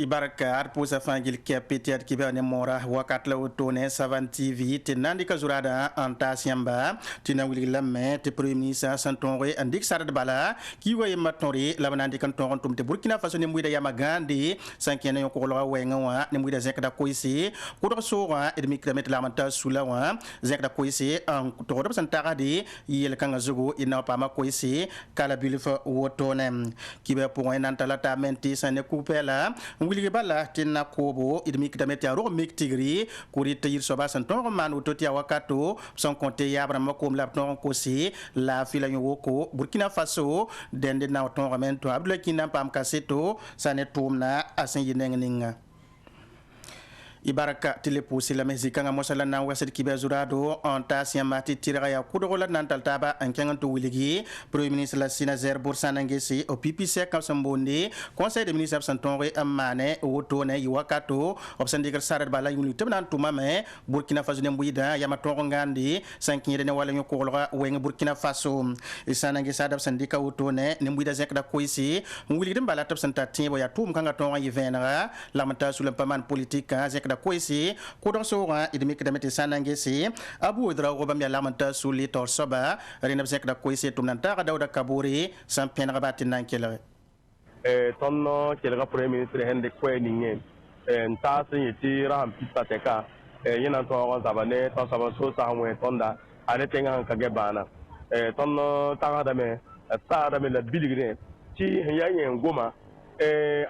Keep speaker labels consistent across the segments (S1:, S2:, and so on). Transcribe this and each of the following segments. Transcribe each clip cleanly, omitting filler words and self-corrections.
S1: Ibarakar pour sa fangil Peter Kibane Mora Wakatla Otone Savan TV Tenandi Kazurada Anta Siamba Tinawili Lame te Premier ministre Santonre Andik Sarad Bala Kiwa Matori Labanandi Kanton Tum te Burkina Faso Nemuida Yamagandi Sankene Yokoloa Wengawa Nemuida Zekda Koisi Kodor Sora et Mikramet Lamanta Sulawa Zekda Koisi en Torop Santaradi Yel Kangazugo Inapama Koisi Kalabilfa Wotone Kiba pour un Antalata Menti Sane Coupela Willi Bala Tina Kobo, il mikdamet ya ro miktigri, kuri tayir soba santon man utoti wakato, son compte yabram kom la ton kosi, la fila woko, Burkina Faso, dende na ton ramento, abla kina pam kaseto, sanetumna asen yinenga. Ibaraka teleposi la mezika nga mosala na wasit kibazurado anta siamati tiraya kudola nantal taba ankanganto wiligi premier ministre la Sinazer Boursanangesi au PPC Kamsambonde conseil des ministres santonre amane wotone yiwakato obsandigal sarat bala yuni tebnan tumame Burkina Faso nembuida yamatongo ngandi sankire ne wala nyokolwa wenga Burkina Faso isanangi sadab sandika wotone nembuida zekda koisi wiligi mbala tab santati boya tum kanga tonga yivenra lamanta sulam paman politique da koisi kodon sora idmi kidamete sanangesi abu idra roba mi alamanta suli torsoba rena bsek da koisi tumnanta dawda kaburi sampen rabati nankele
S2: tonno kelga premier ministre hende kweninge nta siniti ram pitateka yina to wa zabane to saba so samwe tonda ane tenga kage bana tonno tagada me sa da me la biligre ti yayen goma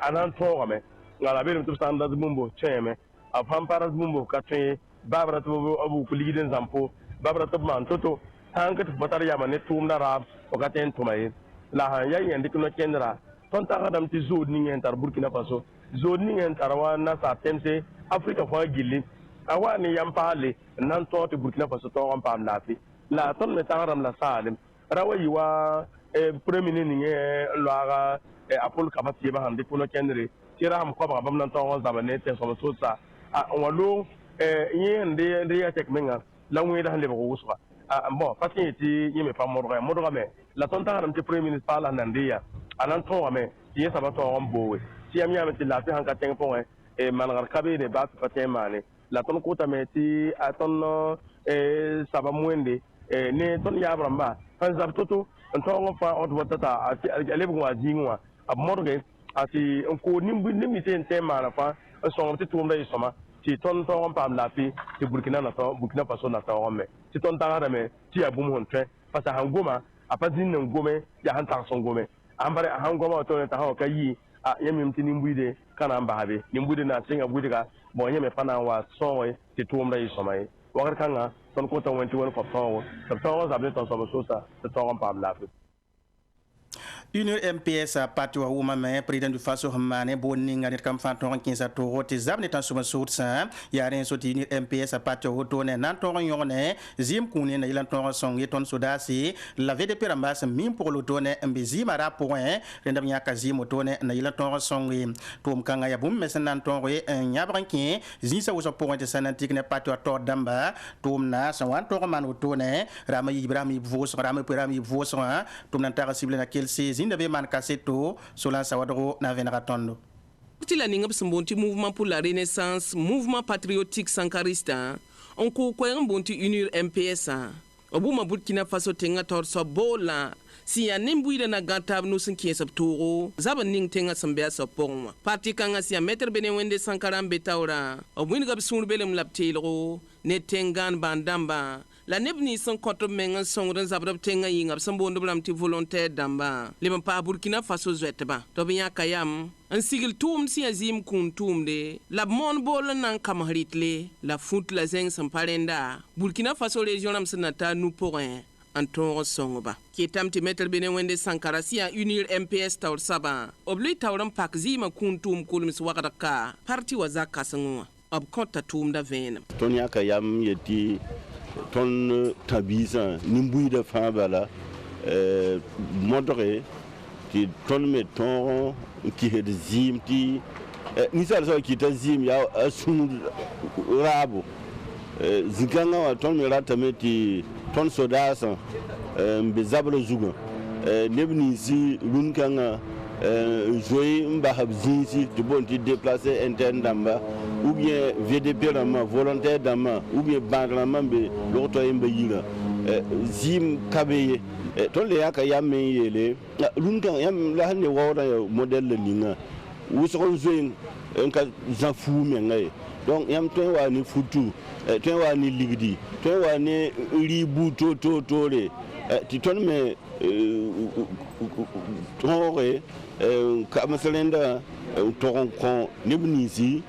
S2: anan to me ngala belim tu standa bumbo cheme a pamparas bumbo katwe babra to abu kuligiden zampo babra to man toto hankat batar yama ne tumna rab o gaten tumay la han yayen dikno kendra ton ta adam ti zod ni entar Burkina Faso zod ni entar wa na sa temse Afrika fa gilli awani yampale nan to ti Burkina Faso to on pam lafi la ton me taram la salim rawayi wa premier ni loara apol kabati ba hande kuno kendre tira am ko ba bam nan to on zabane te so so sa walo yende ndiya tek menga la ngwe da hande ba wuswa bon parce que ti yeme pa modra me la tonta ram ti premier ministre pala nandiya anan to me ti yesa ba to on bowe ti am yame ti la ti hanka ten point mangar kabe ne ba pa ten mane la ton ko ta me ti aton saba mwende ne ton ya bramba han zab toto to on fa od watata ati alebu wa jingwa ab modre ati ko nimbi ten ten mala fa so ti tumba isoma ti ton to on pam lafi ti Burkina Faso na ta on me ti ton ta me ti abum hon tre parce que hangoma apazin ngome ya han ta son gome ambare hangoma to ta ha kayi yemim ti nimbuide kana mbabe nimbuide na singa budiga bo yeme pana wa so ti tumba isoma wakar kanga ton ko ta wonti won ko to zabe to so sa to on pam lafi
S1: Union MPS a patwa umame président du Faso Hamane Boninga net kam fanton 15 to te zabne tan suma soutsa yaren soti Union MPS a patwa otone nan ton yone zim kune na ilan ton songi ton sodasi la VDP rambas mim pour l'otone mbezi mara point rendam nyaka zim otone na ilan ton songi tom kanga ya bum mesan ton re nyabrankin zisa wo so point sanantik ne patwa to damba tom na sawan to man otone rama Ibrahim vos rama pirami vos tom nan tara cible na kelsi zindabe man kaseto solan sawadro na venera tondo
S3: la ningab sambonti mouvement pour la renaissance mouvement patriotique sankarista on ko mbonti Union MPS obuma Burkina Faso tenga tor so bola si ya nimbuida na gatab no sin kiesa toro zaba ning tenga sambia so pongwa parti kanga si ya meter bene wende sankaram betaura obwin gab sun belem laptelo ne tengan bandamba la nebni son koto mengan songren zabrab tenga yingab sambondo bram ti volontaire damba lem pa Burkina Faso zwetba to biya kayam an sigil tum si azim kun tumde la mon bol nan kam haritle la foot la zeng samparenda Burkina Faso region am sanata nu porin en ton songoba qui est amti meter bene wende sankara si a unir MPS taur saba obli tauram pak zima kun tum kulmis wakadaka parti wazaka sangwa ob konta tum da venam
S4: ton yaka yam yeti ton tabisa nimbuida fa bala modre ti ton meton qui het zim ti ni sal so ki ta zim ya asun rabo ziganga wa ton merata meti ton sodasa mbezablo zuga nebni si lunkanga jouer mbahab zinsi de bon ti déplacer interne damba ou bien VDP rama volontaire dama ou bien bandrama be loto yimba yira zim kabeye to le aka yamme yele lunga yam la ne wawda modèle linga wusoko jouer nka zafu mengai donc yam to wa ni futu to wa ni ligdi to wa ni ribu to le ti ton me tore ka masalenda toron kon nibnisi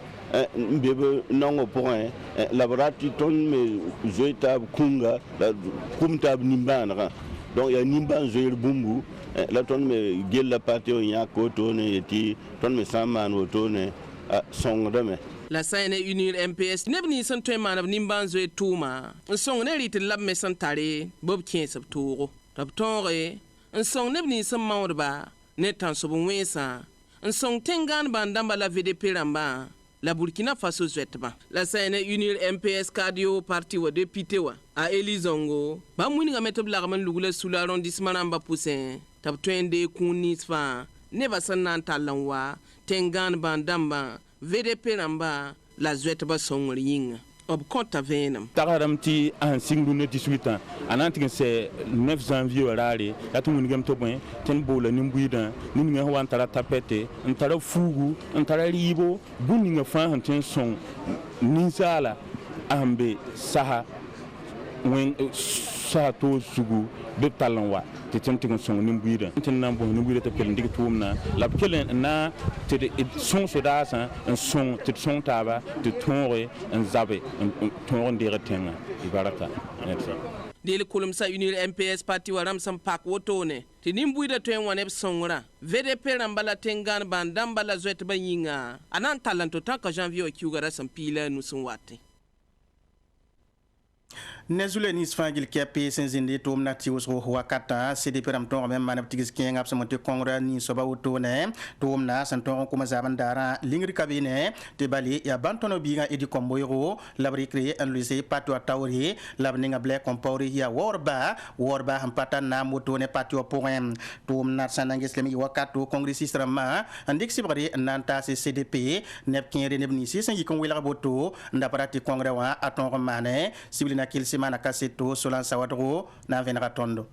S4: mbebe nango point laborati ton me zoita kunga la kumta nimbana donc ya nimban zoir bumbu la ton me gel la partie on ya ko to ne ti ton me saman woto ne song dame
S3: la saine unir MPS nebni san toy manab nimban zoe tuma song ne rit lab me san tare bob kien sab togo tab tonre song nebni san mawdba ne tan so bon wesa song tengan bandamba la VDP ramba la Burkina Faso zwetba la saine unir MPS cardio parti wa député wa a Elizongo ba muni ga metob la man lugula sous l'arrondissement namba poussin tab twende kunisfa ne ba san nan talanwa tengan bandamba VDP ramba la zwetba songor yinga ob konta venam
S5: tagaram ti en singlu ne 18 ans ananti c'est 9 janvier warare atu mun gam to bon ten bola nimbuida ni nga wan tara tapete ntara fugu ntara ribo bunni nga fa hanten son ninsala ambe saha wen sa to sugu de talanwa te tentin son nimbuida ten nan bon nimbuida te pel ndig tumna la kelen na te son sodasa un son te son taba te tonre un zabe un tonre de retenga ibaraka
S3: dele kulum sa unir MPS parti waram sam pak wotone te nimbuida to en waneb songra VDP rambala tengan bandamba la zwet banyinga anan talanto tanka janvier kiugara sam pila nusun wate
S1: Nezule nis fangil kepe senzinde tom na tiusro wakata CDP ram ton même manap tigis king ap samonte kongra ni soba utone tom na santon kuma zabandara lingri kabine te bali ya bantono biga edi komboyro labri créer un lycée patwa tawri labninga black compori ya worba hampata na motone patwa poem tom na sanange slemi wakato congressiste rama andik sibari nanta CDP nepkin renebni si sangi kon wela boto ndaparati kongra wa aton romane sibilina kilsi mana kaseto solan sawadro na venra tondo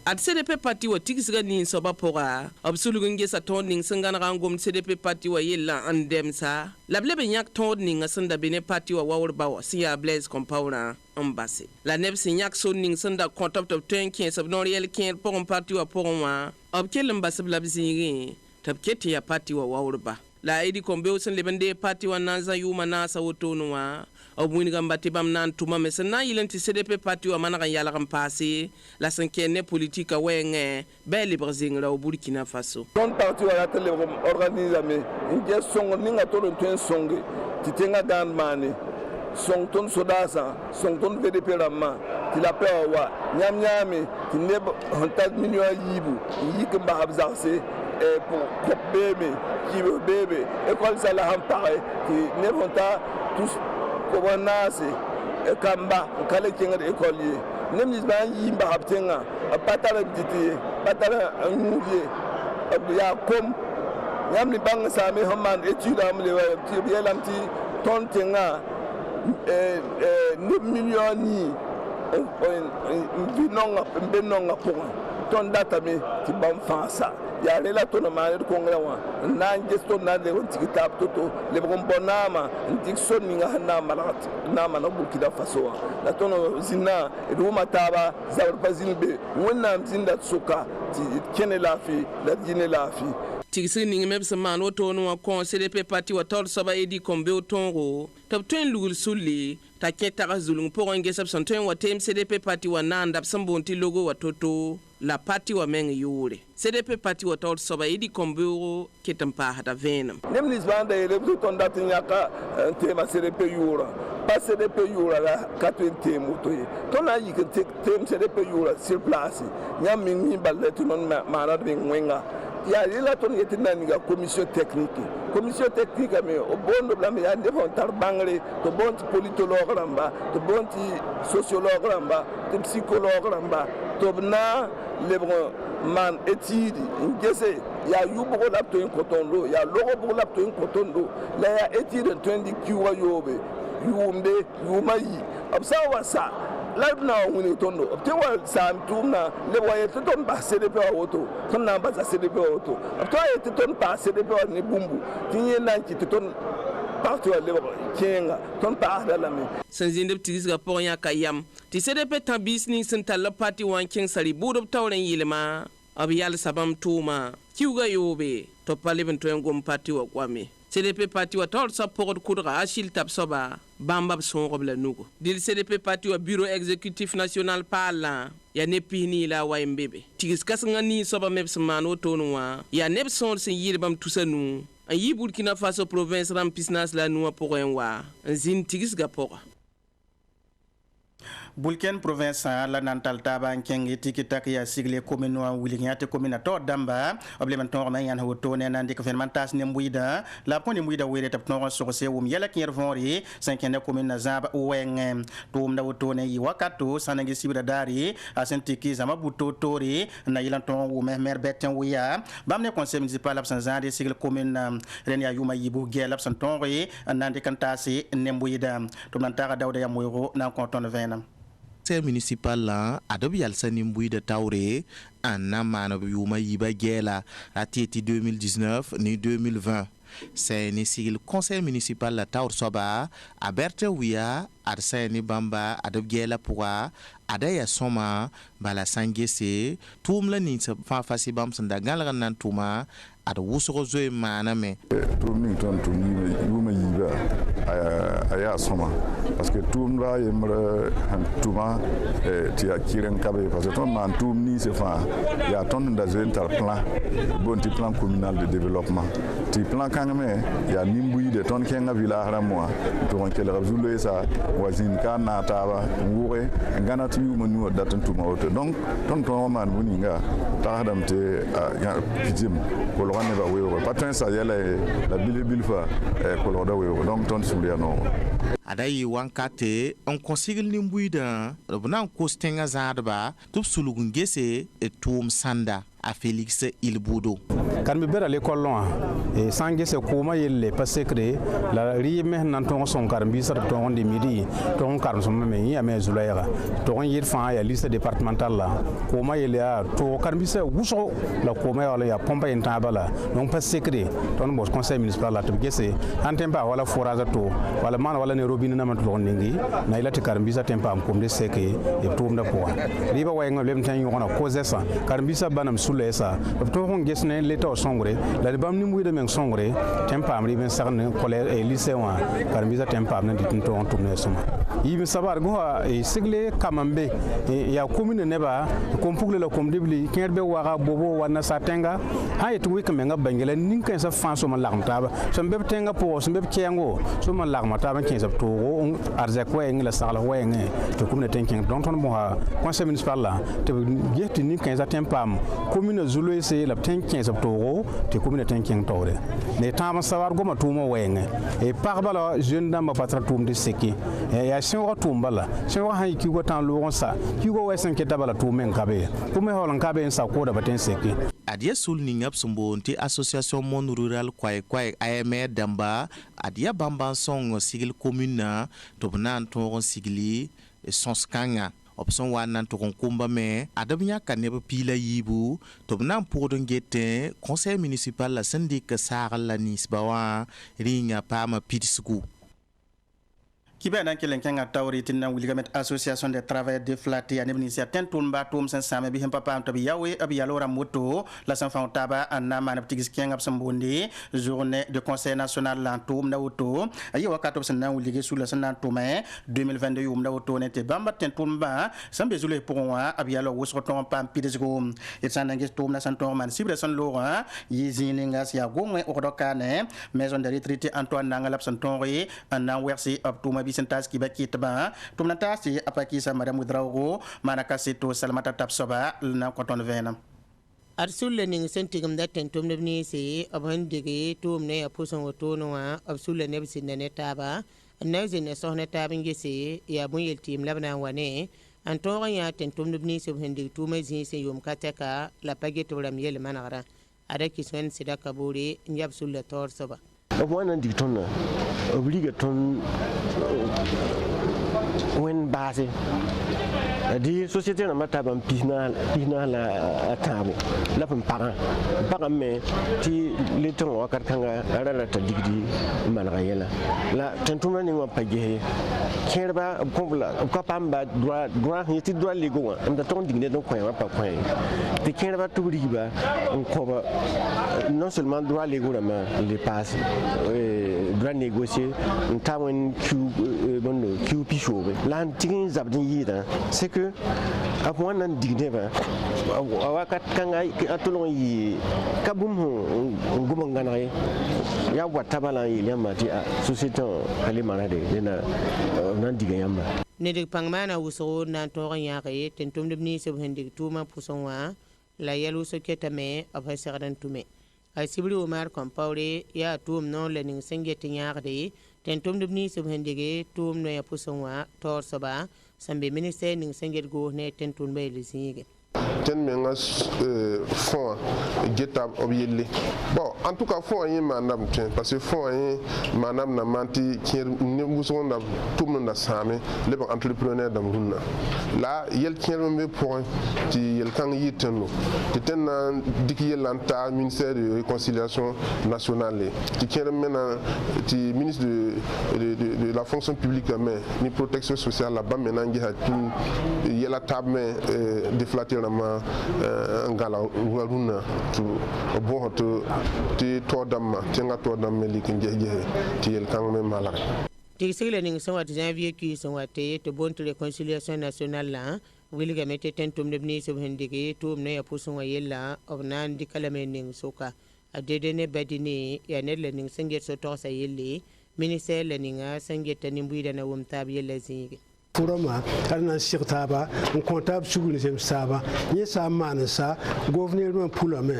S3: at CDP parti wa tigisga ni soba pora absolugun gesa tonding sangana rangom CDP parti wa yella andemsa lablebe nyak tonding asanda bene parti wa wawrba wa siya blaze compaura ambassy la neb sinyak sonning sanda kontop top 10 sabnoriel ken pour parti wa pour wa obkel ambassy labzingi tabketi ya parti wa wawrba la edi kombe usen lebende parti wa nanza yuma nasa wotonwa obwini gambati bam nan tuma mesena yilenti CDP parti wa manaka yala kam passé la cinquième politique wenge belle brazingla au Burkina Faso
S6: ton parti wa tele organiser me nge songo ninga tolo twen songe titenga dan mane song ton sodasa song ton VDP rama ti la pe wa nyam nyame ti ne honta million yibu yikamba habzarse pour bébé qui bébé école ça la hampare qui ne honta tous kobanase kamba kale kinga écolier nemnis ba yimba habtenga patara diti patara nguye ya kom yamni bang sami hamman étude am le ti yelamti ton tenga 9 millions ni binonga pour ton data me ti bam fansa ya lela to na mane ko nglawa na gesto na de won tikitap toto le bon bonama ndikson ni ngana malat na mana Burkina Faso la to no zina ruma taba zawr bazimbe wonna mzinda tsuka ti kene lafi la dine lafi
S3: tigisi ning mebsa man woto no ko CDP parti wa tol soba edi kombe otongo tab twen lugul sulli ta keta zulung pour un gesab son twen wa tem CDP parti wa nanda sambonti logo wa toto la parti wa meng yure CDP parti wa tol soba edi kombe o ketampa hata venam
S6: nemnis banda ele to ndati nyaka tema CDP yura pas CDP yura la 80 moto to na yi tem CDP yura sur place nyam mi balle to non manat bi ngwenga ya la ton yetina ni ga commission technique mais au bon blâme ya ne fon tar bangre to bon politologue ramba to bon sociologue ramba to psychologue ramba to na lebron man étude ngese ya yubo la to en cotondo ya logo bo la to en cotondo la ya étude en di kiwa yobe yumde yumayi absawa sa la na woni tondo te wa sam tumna le wa yete ton ba CDP auto ton na ba CDP auto to yete ton ba CDP ni bumbu tinye na ki ton parti wa le kenga ton pa la me
S3: sanzinde tigis ga pon ya kayam ti CDP tambis ni sentala parti wan king sali budop tawren yilema abiyal sabam tuma kiuga yobe to paleben to ngom parti wa kwame CDP parti wa tol support kudra ashil tapsoba bambab son robla nugo dil CDP parti wa bureau exécutif national parla ya nepini la wa mbebe tigis kasngani soba mebsman otonwa ya nebson sin yilbam tusanu an yi Burkina Faso province rampisnas la nuwa porenwa zin tigis ga pora
S1: Bulken province la nantal taba kengi tikitak ya sigle commune wa wulignate commune to damba oblementon ma yan hoto ne nan dik fermentas ne mbuida la poni mbuida were tap no so se wum yela ker vori sankene commune na zaba weng tum na woto ne yi wakato sanangi sibra dari asentiki zama buto tori na yilanton wu mer beten wiya bamne conseil municipal absan zande sigle commune ren ya yuma yibu gel absan tonri nan dikantasi ne mbuida tum nan tara dawda ya moyro na konton venam
S7: municipal la adobi alsani mbuida taure anna manob yuma yiba gela atiti 2019 ni 2020 c'est ni sigil conseil municipal la taur soba aberte wiya arsani bamba adob gela pourra adaya soma bala sangese tumla ni fa fasi bam sanda galgan nan tuma ada wusugo zoe maname
S8: tumning ton tumi yuma yiba aya soma parce que tum la yemre tuma ti akiren kabe parce que ton man tum ni se fa ya ton da zental plan bon ti plan communal de développement ti plan kangame ya nimbuyi de ton kenga villa haramwa to on kele razulu sa wazin kana taba wure ngana ti yuma nu datan tuma auto donc ton man buninga ta hadam te pitim ko lo ne ba wewo patin sa yela la bilfa ko lo da wewo donc ton suliano
S7: adayi wankate on consigle ni mbuida bana ko stenga zadba tup sulugun gese e tum sanda a Félix Ilbudo
S9: kan mi bera l'école loin et sangue se kuma yelle pas secret la rime nan ton son karbi sa ton de midi ton karn son me ya me zulaira ton yir fa ya liste départementale la kuma yelle a to karbi sa wuso la kuma ya pompa en bala donc pas secret ton bo conseil municipal la to gese en tempa wala forage to wala man wala ne robine na man to ningi na ila te karbi sa tempa am comme de seke e to mda po riba way ngolem tan yo na cause ça karbi sa banam sulesa to hon gesne l'état songre la bam ni mbuida men songre tempa amri ben sarne collège et lycée wa karbiza tempa amna ditin to on tourner suma yibi sabar go e sigle kamambe ya commune neba kom pugle la kom dibli kerbe waga bobo wana satenga hay to wik menga bangela nin kan sa fanso ma lagmta so mbeb tenga po so mbeb kengo so ma lagmata ban ken sa to arze ko en la sala wenge to commune tenking donc ton mo ha conseil municipal la te yetti nin kan sa tempa commune zulu ese la tenking sa to te commune tenking tore ne tama sawar goma tumo wenge e parbala jeune dame patra tum de seki ya sho tumbala sho ha ki go tan lo sa ki go wesen ke tabala tumen kabe tume holan kabe en sa ko da baten seki
S7: adia sul ni ngap sumbonti association monde rural kwai AMR damba adia bamba song sigil commune to banan to sigili sonskanga option wan to kumba me adabnya kanebe pila yibu to nan podon gete conseil municipal la syndic saral la nisbawa ringa pama pitsku
S1: kibe nan kelen kenga tawri tinna wilgamet association des travailleurs de flatte ani bni certain tumba tum sen same bi hempa pam to bi yawe abi yalora moto la san fa taba anna man tigis kenga sambondi journée de conseil national lantum na auto ayi wakato sen nan wilige sous la san tumé 2022 yum na auto ne te bamba ten tumba sambe zule pour wa abi yalo wosro ton pam pidesgo et san ngi tum na san ton man sibre san lora yizini ngas ya gomwe okdokane maison de retraite Antoine Nangalap san tonri anna wersi up tuma bisentas ki bakit ba tumnata si apaki sa madame Udrago manaka sito salamata tapsoba na konton venam
S10: Arsul ning sentigum da tentum ni se abhan dege tum ne apuson otono wa absul ne bisin ne taba nawzin ne sohna tabin gese ya bun yeltim labna wane antoran ya tentum ni se hindi tumai zin se yum kataka la pageto ram yel manara ada kiswen sida kaburi nyab sulle tor soba
S11: wana dictona obligaton when base di société na mataba pina la tabo la para me ti le ton wakat kanga ara ta digdi manara yela la tentuma ni wa page kerba kombla ko pamba droit ni ti droit lego am da ton digné donc quoi pas quoi ti kerba to riba ko ba non seulement droit lego ma les passe droit négocier ntamwen Q picho la tin zabdin yida c'est que avant nan digné ba wakat kanga atulon yi kabum ngum nganaye ya watabala yi lemati société ali manade dina nan digé yamba
S10: ne de pangmana wuso nan to yaake tentum debni se hendik tuma pusonwa la yalu so ketame afa sardan tume ay sibri umar kompawre ya tum non le ning sengeti yaade tentum debni se hendige tum no ya pusonwa tor soba sambe ministère ning senget go ne tentum be le sinige
S12: ten menga fond geta obielle bon en tout cas fond yi manam ten parce que fond yi manam na manti kier ne muso na tum na same le ba entrepreneur dam runna la yel kier me point ti yel kan yiteno ti ten na dik yel anta ministère de réconciliation nationale ti kier mena ti ministre de la fonction publique mais ni protection sociale là bas maintenant ngi ha tu yela tabme déflater ma ngala waruna to bo to ti todam tinga todam meliki jeje ti yel kan me malare
S10: ti sigla ning so wat janvier ki so watte to bonne réconciliation nationale là wiliga mete tentum debni so hendige tum ne apusun wayella obnan di kalame ning soka adede ne badini ya ne le ning senget so to sa yelle ministère le ninga senget nimbuida na wumtab yelle zinge
S13: Furama arna sirtaba un comptable sugul sem saba ni sa manasa gouverneur no pulame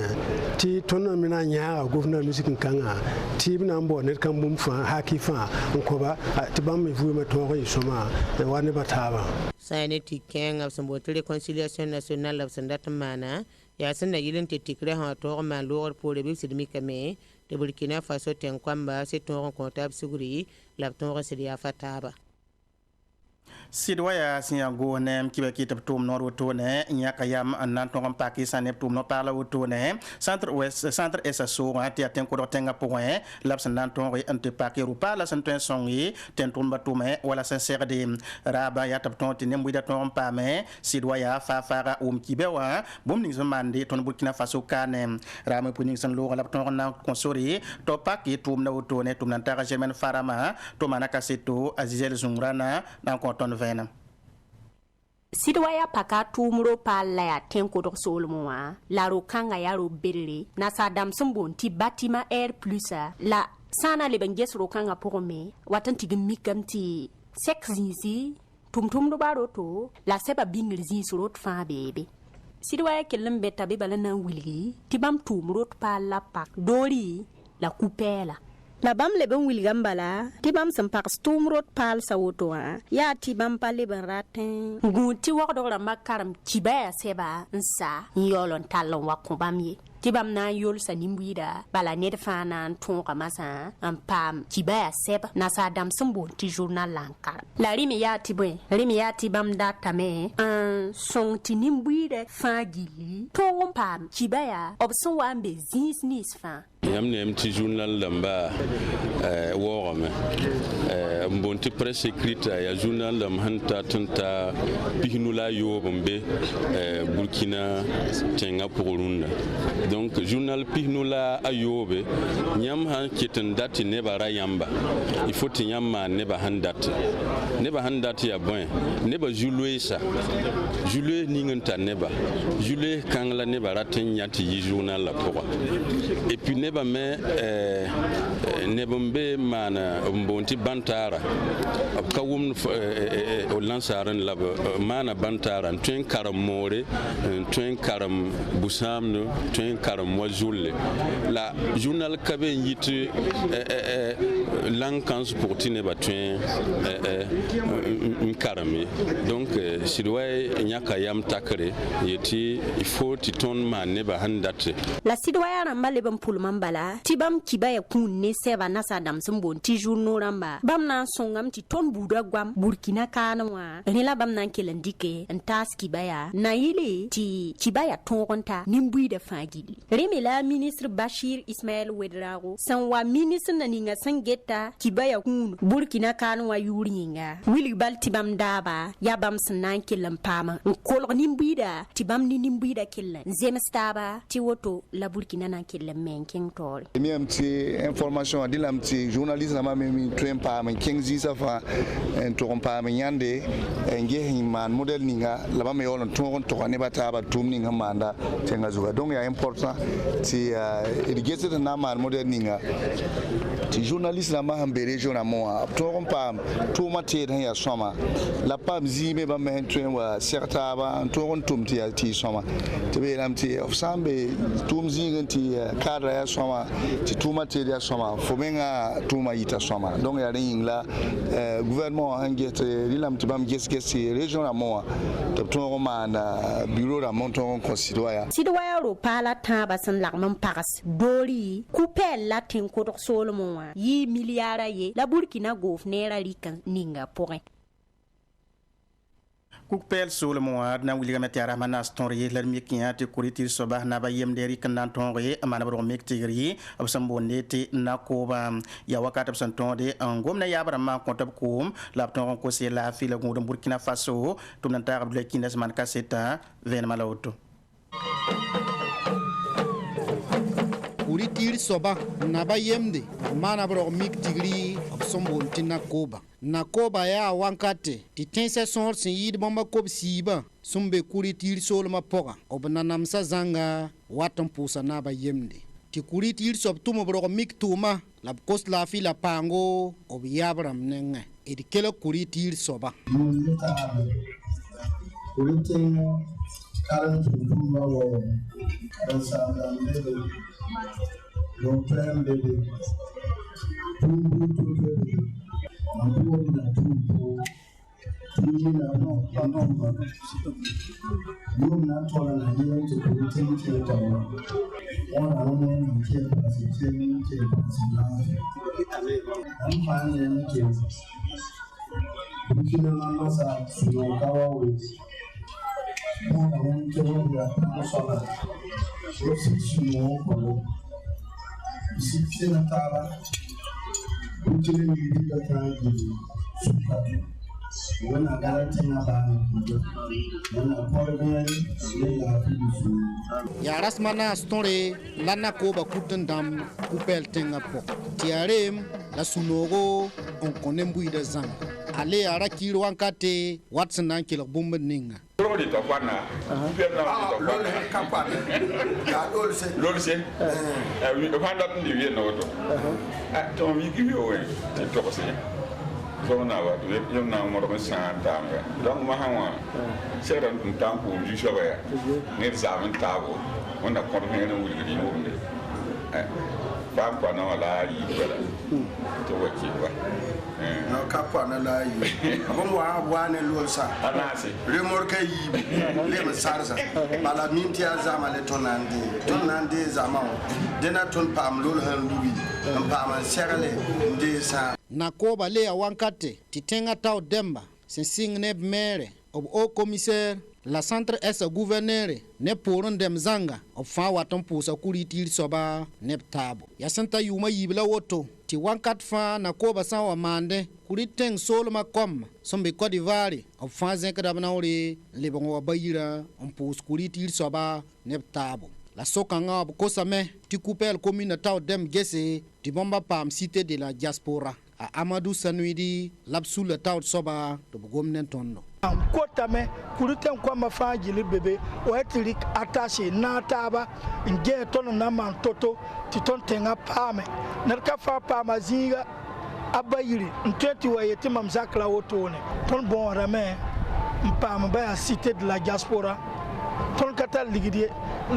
S13: ti tonna mina nya gouverneur musikin kanga ti bina mbo net kan bum fa haki fa ko ba ti bam mi vuma to ko soma e wani bataba
S10: sayne ti kenga sambo réconciliation nationale of sandat mana ya sanna yilin ti tikre ha to ma lor pour le bismi kame de Burkina Faso ten kwamba c'est ton comptable suguri la ton residia fataba
S1: sidwaya sinya go nem kibe kitap tum nor woto ne nyaka yam anan tongam Pakistan ne tum no pala woto ne centre ouest centre SSO ati aten ko tenga point labs nan ton ri ante pakiru pala santen songi ten tum batume wala sincerde raba ya tap ton tinem buida ton pame sidwaya fa fara kibe wa bom ning zamande ton Burkina Faso kanem rama puning san lo lab ton na konsori to paki tum na woto ne tum nan tara jemen farama to manaka seto azizel zungrana nan ko ton vena
S14: sidwaya paka tumuro pala ya tenko do solmoa la rokanga ya robelle na sadam sumbon ti batima air plus la sana le benges rokanga pome watanti gmikamti sexinzi tumtum do baroto la seba bingirzi surot fa bebe sidwaya kelem beta be balana wilgi tibam tumuro pala pak dori la coupela la bam le ben wilgam bala ti bam sam pak stum rot pal sa woto ya ti bam pale ben ratin guti wa do ra makaram kibaya seba nsa yolon talon wa ko bamye ti bam na yol sa nimbuida bala ne fa na ton kamasa am pam kibaya seba na sa dam sumbo ti journal lankar la rimi ya ti bam data me un son ti nimbuida fa gili ton pam kibaya obson wa mbe zis fa
S15: yamne mti journal lamba worome mbonti presse écrite ya journal lam hanta tanta pihnula yobombe Burkina tenga porunda donc journal pihnula ayobe nyam han keten dati ne bara yamba il faut nyamma ne ba handati ya bon ne ba juloisa julo ninganta ne ba julo kangla ne bara ten nyati journal la pour et puis ne ba mais neb n be maana n boon tɩ bãn-taara b ka wʋmd lansaar n la b maana bãn-taara n tõe n karem moore n tõe n karem bu-sãamd tõe n karem wa zolle la journal ka be n yit lang kãns pʋg tɩ nebã tõe n karem ye donc sɩd wa yãka yam takre yetɩ il faut tɩ tõnd maan nebã sẽn date
S14: la sɩd wa yaa rãmba leb n pʋlm n bala tɩ bãmb kiba ya kũun ne sɛba nasaadam sẽn boond tɩ journo rãmba bãmb na n sõngame tɩ tõnd buudã goam burkina kaanem wã rẽ la bãmb na n kell n dɩke n taas kiba yaa na yɩle tɩ kiba ya tõog n ta nin-buiidã fãa gilli rẽ me la ministr bashir ismaɛl wedraago sẽn wa ministr na ninga sẽn geta kiba ya kũun burkina kaanem wã yʋʋr yĩnga wilg bal tɩ bãmb daaba yaa bãmb sẽn na n kell n paam n kolg nin-buiidã tɩ bãmb ne nin-buiidã kell n zems taaba tɩ woto la burkina na n kell n me n kẽng taoore
S16: mi tɩ information a dɩlame tɩ journaliste rãmbã me tõe n paam n kẽng zĩisã fãa n tʋg n paam n yãnde n ges n maan modɛl ninga la bãmb me yaool n tõog n tʋga nebã taaba tʋʋm ning sẽn maanda tẽngã zugã donc yaa important tɩ d gesd n na n maan modɛl ninga tɩ journaliste rãmbã sẽn be région rãmbẽ wã b tõog n paam tʋʋmã teed sẽn yaa sõma la paam zĩime bãmb me sẽn tõe n wa sɛg taaba n tõog n tʋm tɩ yaa tɩ y sõma tɩ b yeelame tɩ f sã n be tʋʋm zĩigẽ tɩ kadra yaa sõma tɩ tʋʋmã teed yaa sõma fo menga tʋʋmã yita sõma donc yaa rẽ yĩng la gouvernement wã sẽn ges rɩlame tɩ bãmb ges tɩ région rãmbẽ wã tɩ b tõog n maanda bureau rãmbẽ n tõog n kõ sɩd wa yaa
S14: sɩd wa yaa ro paala tãabã sẽn lagm n pags doori ku-pɛɛl la tẽn-kodg soolmẽ wã yɩɩ milyaara ye la burkina goof neera rɩka ninga pʋgẽ
S1: kuk-pɛɛl soolmẽ wã d na n wilgame tɩ yaa rasma naas tõr ye la d mik yã tɩ kʋrɩ tɩ d soaba naba yemde rɩk n na n tõog ye n maan b rog mik tɩgr ye b sẽn boonde tɩ n na koobã yaa wakat b sẽn tõode n gomda yaab rãmbã n kõt b koom la b tõog n kos ye laafɩ la gũud n burkina faso tɩ b na n taag b la kĩnda sẽn maan kasetã vẽenemã la woto
S17: kuri tir soba naba yemde mana bro mik tigri b sẽn boond tɩ nakoba yaa wãnkate tɩ tẽnsã sõor sẽn yɩɩd bãmba kob siibã sẽn be kuri tir soolmã pʋgã b na namsa zãnga wat n pʋʋsa naba yemde tɩ kuri tir soab tʋm b rog mik tʋʋmã la b kos laafɩ la paango b yaab rãmb nengẽ d kelg kuri tir soaba yaa rasma naas tõre la nakoba kut n dãmb ku-pɛɛl tẽngã pʋg tɩ yaa reem la sũ-noogo n kõ ne buiidã zãng ale yaa ra kiir wãnkate wat sẽn na n kelg bũmb d ninga
S18: zona wa yom na mo do san tanga donc ma hawa seran tun tanku ju shoga ya ne zaman tabo wanda ko ne ne wuri ni mo ne pa pa na wala yi bala to waki ba
S19: na ka pa na la yi bon wa ne lo sa
S18: anasi
S19: remorka yi le ma sarsa bala minti ya zama le tonande zama dena ton pam lol han lubi pam serale de sa
S17: nakoba le a wãnkate tɩ tẽngã tao dẽmba sẽn sɩng ne b meere b o commissaire la centre s gouverneure ne poorẽ dẽm zãnga b fãa wat n pʋʋsa kuri tɩɩr soaba ne b taabo yaa sẽn ta yʋʋmã yiib la woto tɩ wãnkat fãa nakoba sã n wa maande kuri tẽng soolmã kom sẽn be Côte d'Ivoire b fãa zẽkda b naoore n lebg wa bayirã n pʋʋs kuri tɩɩr soaba ne b taabo la sokãngã b kosame tɩ ku-pɛɛl commune tao dẽm gese tɩ bãmba paam cité de la diaspora a Amadou Sanuidi labsu le taw soba to gomnen tonno
S20: kotame kuruten kwama fangili bebe o etrik attaché na taba nge ton na man toto ti ton tenga pame nerka fa pama zinga abayiri nteti wayeti mamzakla wotone ton bon rame mpam ba cité de la diaspora ton kata ligidi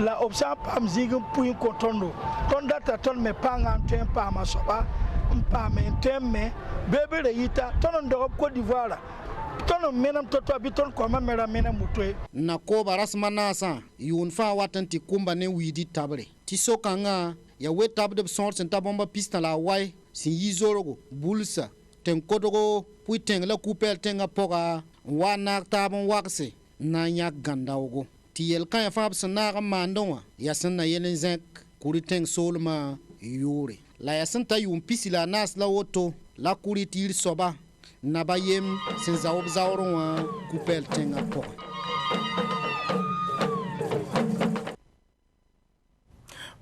S20: la option pam zinga puin kotondo ton data ton me panga ntem pama soba mpame ntemme bebe re yita ton ndo Côte d'Ivoire ton menam toto abiton ko mamera menam mutwe
S17: na ko barasma nasa yun fa watanti kumba ne widi tabre ti sokanga ya we tabde sort senta bomba pista la wai si yizorogo bulsa ten kodogo puiten la coupel tenga poga wana tabon wakse na nya gandawogo ti yel kan fa absana mandonwa ya sanna yelen zek kuriten solma yure la ya santa yum pisila nas la woto la kuritir soba na bayem sen zaob zaoron coupel tenga poga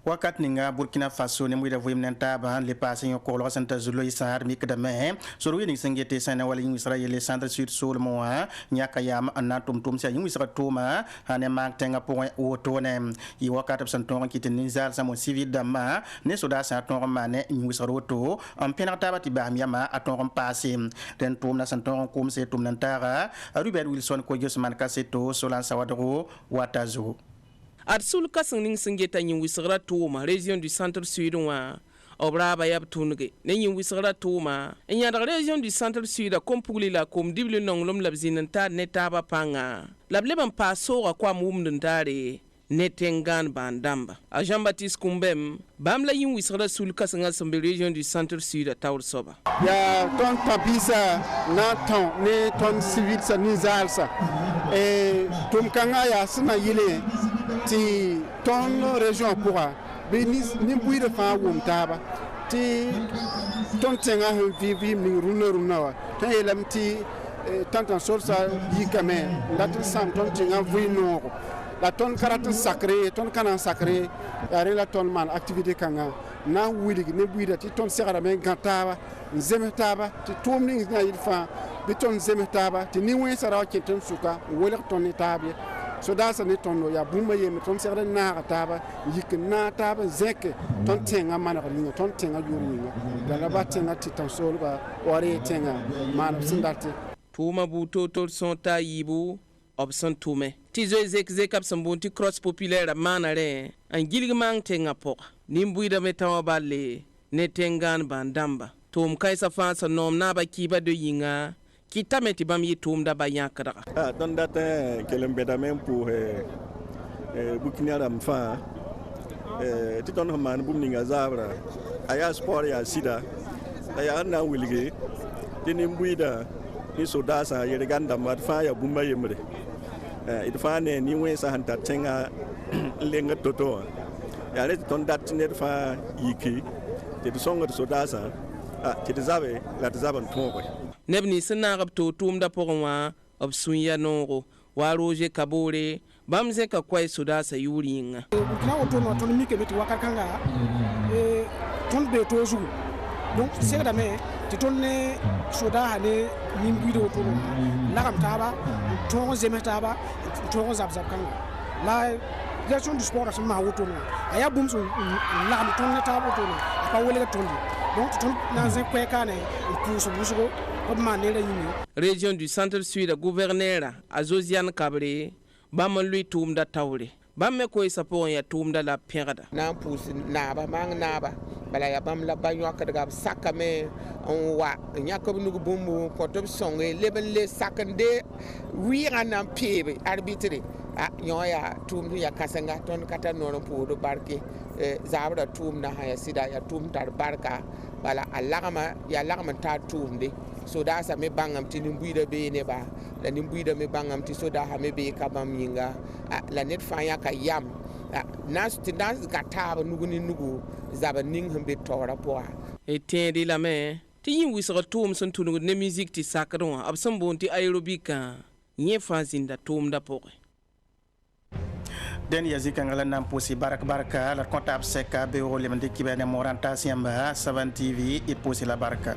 S1: wakat ninga Burkina Faso ne muida voyim nantaba le passé yo ko lo santa zulo isar mi kadame so wi ni sengete sana wala yin israel centre sud sol mo nyaka yam anatum tum sa yin isra tuma hane mak tenga po o tone yi wakat santon kitin nizal samo civil dama ne soda sa ton mane yin isra roto am penata ti ba miama aton passé den tum na santon kum se tum nantara Ruben Wilson ko josman kaseto solan sawadro watazo
S3: Adsul kasing singeta yin wisra tuma région du centre sud wa obraba yab tunge ne yin wisra tuma enya da région du centre sud comme pour la comme dible nonglom labzin ta ne taba panga lableban paso kwa mum ndare netengan bandamba a Jean-Baptiste Kumbem bamla yin wisra sul kasing assemblée région du centre sud taur soba
S21: ya ton papisa na ton ne ton civil sa nizalsa et tum kanga ya sina yile ti ton région pourra ni bui de fa wum taba ti ton tenga vivi mi runa wa tan yelam ti tantan sorsa yi kame dat sam ton tenga vui no la ton karatin sacré ton kanan sacré ya la ton man activité kanga na wuli ne bui de ti ton segara men gantaba zemetaba ti tomni na yilfa bi ton zemetaba ti ni wen sara kinten suka wala ton etabe so da sa ne ton ya buma yem ton segara na taba yik na taba zeke ton tenga mana ko ton tenga yuri da la batenga ti ton sol ba wari tenga mana sindate
S3: tuma buto tol son ta yibu opson tume ti zo zek ap sambonti cross populaire manare an gilgi mang tenga poka nimbuida metawa balle ne tengan bandamba tum kaisa fansa nom na ba kiba de yinga kitameti bam yitum da bayan kada
S22: don data kelembe même pour Burkina Ramfa ti ton man bum ninga zabra aya sport ya sida aya na wilge tini mbuida ni sodasa yere ganda madfa ya bumba yemre idfa ne ni wen sa hanta tenga lenga toto ya le ton dat ne fa yiki ti songa sodasa ti zabe la zaban tongo
S3: nebni sina gab to tum da pogwa ob sunya nongo wa roje kabore bamze ka kwai suda sa yuringa
S23: na oto no ton mi ke beti wakakanga ton be tozu donc c'est da me ti ton ne suda hane nim bido to la kam taba ton zemetaba ton zabzab kanga la direction du sport asma woto no aya bum so la am ton ne taba to no pa wele tondi donc ton na ze kwekane pour so busugo
S3: région du centre sud gouverneur Azosiane Kabre bam lui tum da tawre bam me ko sapo ya tum da la perda
S24: na pousse na ba mang na ba bala ya bam la ba yok daga sakame on wa nyakob nugo bombo ko to songe leben le sakande wi ran pebe arbitre nyoya tum ya kasanga ton kata nono podo barke zabra tum na haya sida ya tum tar barka bala alagama ya lagama ta tum de so da sa me bangam ti nimbuida be ne ba la nimbuida me bangam ti so da ha me be ka bam yinga la net fa ya ka yam nas ti nas ka ta ba nugu ni nugu zaba ning hambe tora po
S3: e tendi la me ti yin wisra tum son tunu ne musique ti sakron absam bonti aerobika nye fa zinda tum da po
S1: den yazi kangala nam posi baraka la comptable seka be o le mande kibane moranta siamba 7 TV et posi la baraka